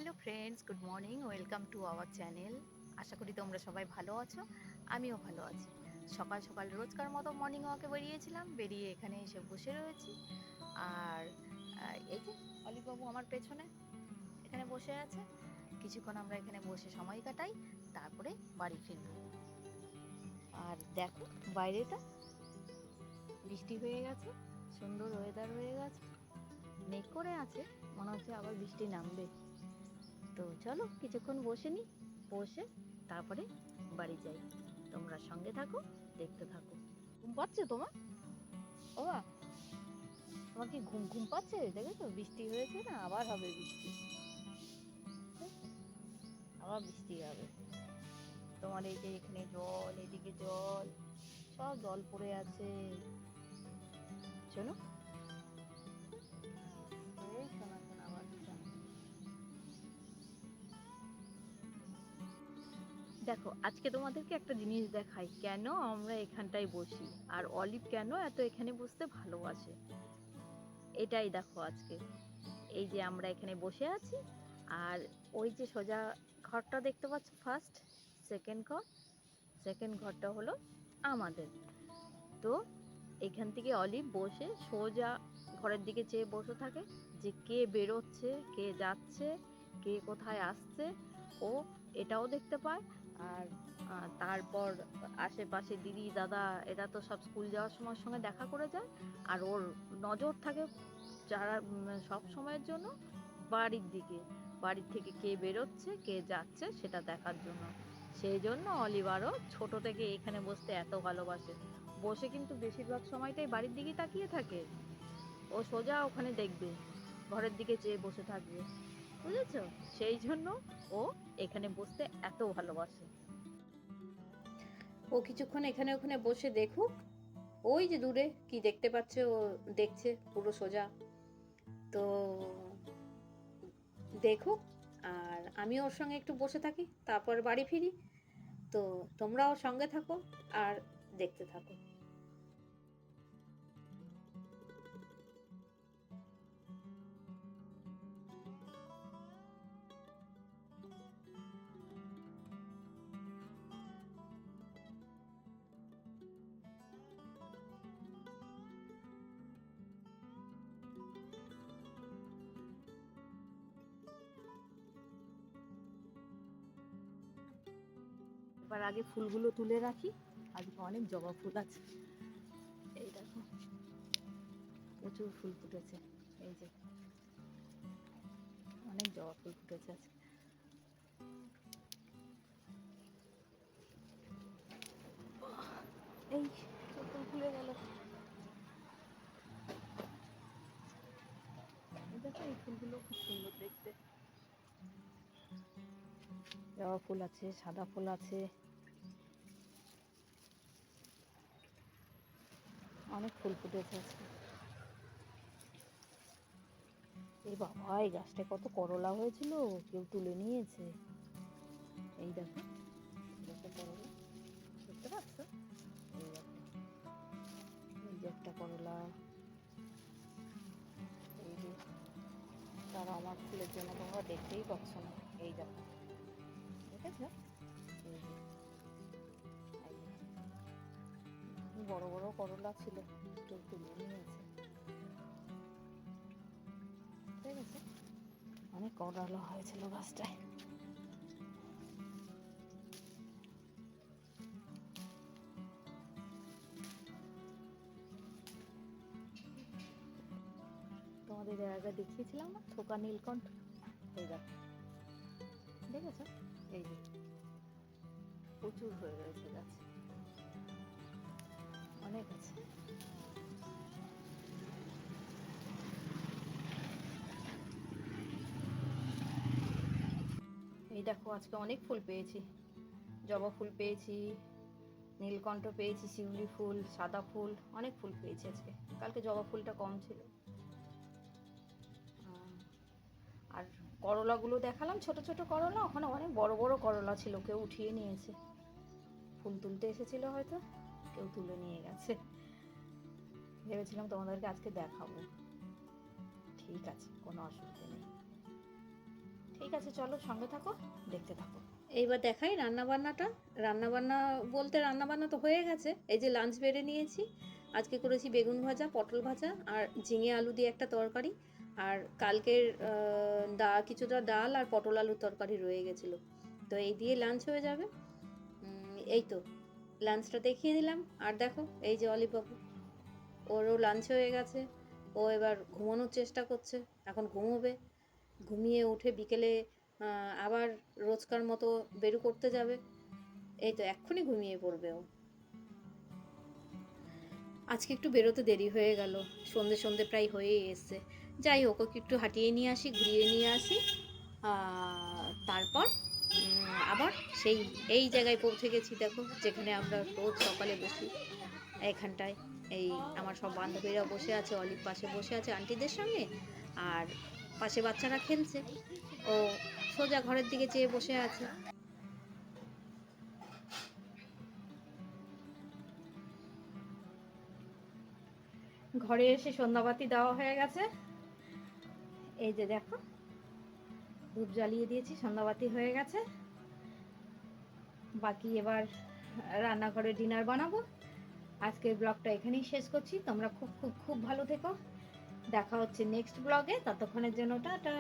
Hello friends, good morning, welcome to our channel. আশা করি তোমরা সবাই ভালো আছো। আমিও ভালো আছি। সকাল সকাল রোজকার মতো মর্নিং ওয়াকে বেরিয়েছিলাম, বেরিয়ে এখানে এসে বসে রয়েছি। আর এই যে অলিবাবু আমার পেছনে এখানে বসে আছে। কিছুক্ষণ আমরা এখানে বসে সময় কাটাই, তারপরে বাড়ি ফিরব। আর দেখো বাইরেটা বৃষ্টি হয়ে গেছে, সুন্দর ওয়েদার হয়ে গেছে, মেঘ করে আছে, মনে হচ্ছে আবার বৃষ্টি নামবে। তো চলো কিছুক্ষণ বসে নি, বসে তারপরে বাড়ি যাই। তোমরা সঙ্গে থাকো, দেখতে থাকো। ঘুম পাচ্ছে তোমার? ওমা, তোমার কি ঘুম ঘুম পাচ্ছে? দেখেছো বৃষ্টি হয়েছে না, আবার হবে বৃষ্টি, আবার বৃষ্টি হবে। তোমার এই যে এখানে জল, এদিকে জল, সব জল পড়ে আছে। শোনো, এই শোনা শোনা বাচ্চা, দেখো আজকে তোমাদেরকে একটা জিনিস দেখাই, কেন আমরা এখানটায় বসি আর অলিভ কেন এত এখানে বসতে ভালোবাসে। এটাই দেখো আজকে। এই যে আমরা এখানে বসে আছি, আর ওই যে সোজা ঘরটা দেখতে পাচ্ছ, ফার্স্ট সেকেন্ড ঘর, সেকেন্ড ঘরটা হলো আমাদের। তো এখান থেকে অলিভ বসে সোজা ঘরের দিকে চেয়ে বসে থাকে, যে কে বেরোচ্ছে, কে যাচ্ছে, কে কোথায় আসছে, ও এটাও দেখতে পায়। আর তারপর আশেপাশে দিদি দাদা এরা তো সব স্কুল যাওয়ার সময় সঙ্গে দেখা করে যায়। আর ওর নজর থাকে যারা সব সময়ের জন্য বাড়ির দিকে, বাড়ির থেকে কে বেরোচ্ছে কে যাচ্ছে সেটা দেখার জন্য। সেই জন্য অলিভারও ছোট থেকে এখানে বসতে এত ভালোবাসে। বসে কিন্তু বেশিরভাগ সময়টাই বাড়ির দিকেই তাকিয়ে থাকে। ও সোজা ওখানে দেখবে, ঘরের দিকে চেয়ে বসে থাকবে, বুঝেছ? সেই জন্য ও এখানে বসতে এত ভালোবাসে। ও কিছুক্ষণ এখানে ওখানে বসে দেখুক, ওই যে দূরে কি দেখতে পাচ্ছে, ও দেখছে পুরো সোজা। তো দেখুক, আর আমি ওর সঙ্গে একটু বসে থাকি, তারপর বাড়ি ফিরি। তো তোমরাও সঙ্গে থাকো আর দেখতে থাকো। এবার আগে ফুলগুলো তুলে রাখি, আজকে অনেক জবা ফুল আছে। এই দেখো প্রচুর ফুল ফুটেছে, এই যে অনেক জবা ফুল ফুটেছে আজকে। এই ফুল ফুলে গেল, দেখো এই ফুলগুলো খুব সুন্দর দেখতে। জবা ফুল আছে, সাদা ফুল আছে, অনেক ফুল ফুটেছে আজকে। এই বাবা, এই গাছটায় কত করলা হয়েছিল, কেউ তুলে নিয়েছে। এই দেখো, দেখো করলা, দেখতে পাচ্ছ? এই দেখো, এই যে একটা করলা, এই যে, তারা আমার ফুলের জন্য তোমরা দেখতেই পাচ্ছ না। এই দেখো, দেখেছো? এই যে, এই যে, বড় বড় করলা ছিল, কেউ তুলে নিয়েছে, ঠিক আছে? অনেক করলা হয়েছিল গাছটায়। তোমাদের এর আগে দেখিয়েছিলাম না থোকা নীলকণ্ঠ, এই দেখো, দেখেছো? এই যে প্রচুর হয়ে রয়েছে গাছ, অনেক আছে। এই দেখো আজকে অনেক ফুল পেয়েছি, জবা ফুল পেয়েছি, নীলকণ্ঠ পেয়েছি, শিউলি ফুল, সাদা ফুল, অনেক ফুল পেয়েছি আজকে। কালকে জবা ফুলটা কম ছিল। আর করলাগুলো দেখালাম, ছোট ছোট করলা, ওখানে অনেক বড় বড় করলা ছিল, কেউ উঠিয়ে নিয়েছে। ফুল তুলতে এসেছিল হয়তো, কেউ তুলে নিয়ে গেছে। ভেবেছিলাম তোমাদেরকে আজকে দেখাবো। ঠিক আছে, কোনো অসুবিধা নেই, ঠিক আছে, চলো সঙ্গে থাকো, দেখতে থাকো। এইবার দেখাই রান্নাবান্নাটা। রান্নাবান্না বলতে রান্নাবান্না তো হয়ে গেছে। এই যে লাঞ্চ বেড়ে নিয়েছি। আজকে করেছি বেগুন ভাজা, পটল ভাজা আর ঝিঙে আলু দিয়ে একটা তরকারি। আর কালকের কিছুটা ডাল আর পটল আলুর তরকারি রয়ে গেছিলো, তো এই দিয়ে লাঞ্চ হয়ে যাবে। এই তো লাঞ্চটা দেখিয়ে দিলাম। আর দেখো এই যে অলিভ বাবু, ওরও লাঞ্চ হয়ে গেছে। ও এবার ঘুমানোর চেষ্টা করছে, এখন ঘুমোবে। ঘুমিয়ে উঠে বিকেলে আবার রোজকার মতো বেরু করতে যাবে। এই তো এক্ষুনি ঘুমিয়ে পড়বে ও। আজকে একটু বেরোতে দেরি হয়ে গেল, সন্ধে সন্ধে প্রায় হয়েই এসছে। যাই হোক, ওকে একটু হাঁটিয়ে নিয়ে আসি, ঘুরিয়ে নিয়ে আসি, তারপর আবার সেই এই জায়গায় পৌঁছে গেছি। দেখো যেখানে আমরা রোজ সকালে বসি, এখানটায় এই আমার সব বান্ধবীরা বসে আছে, অলিভ পাশে বসে আছে আন্টিদের সঙ্গে, আর পাশে বাচ্চারা খেলছে, ও সোজা ঘরের দিকে চেয়ে বসে আছে। ঘরে এসে সন্ধ্যাবাতি দেওয়া হয়ে গেছে। এই যে দেখো, ধূপ জ্বালিয়ে দিয়েছি, সন্ধ্যাবাতি হয়ে গেছে। বাকি এবার রান্নাঘরে ডিনার বানাবো। আজকের ব্লগটা এখানেই শেষ করছি। তোমরা খুব খুব খুব ভালো থেকো। দেখা হচ্ছে নেক্সট ব্লগে, ততক্ষণের জন্য টাটা।